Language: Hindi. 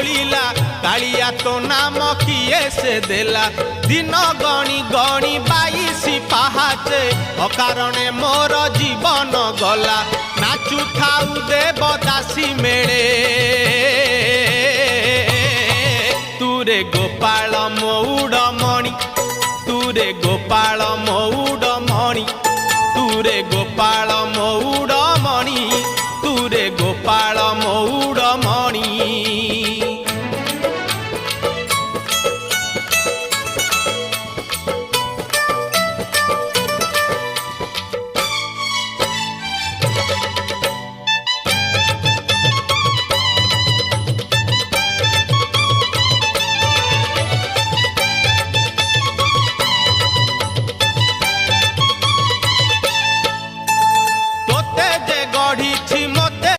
बोलिला कालिया तो नाम किए से देला दिन गणी गणी 22 पाहाचे अकारणे मोर जीवन गला नाचु थाउ देवदासी मेले तुरे गोपाल मौड़मणि तुरे गोपाल मौड़मणि तुरे गोपाल मौड़मणि तुरे गोपाल मौड़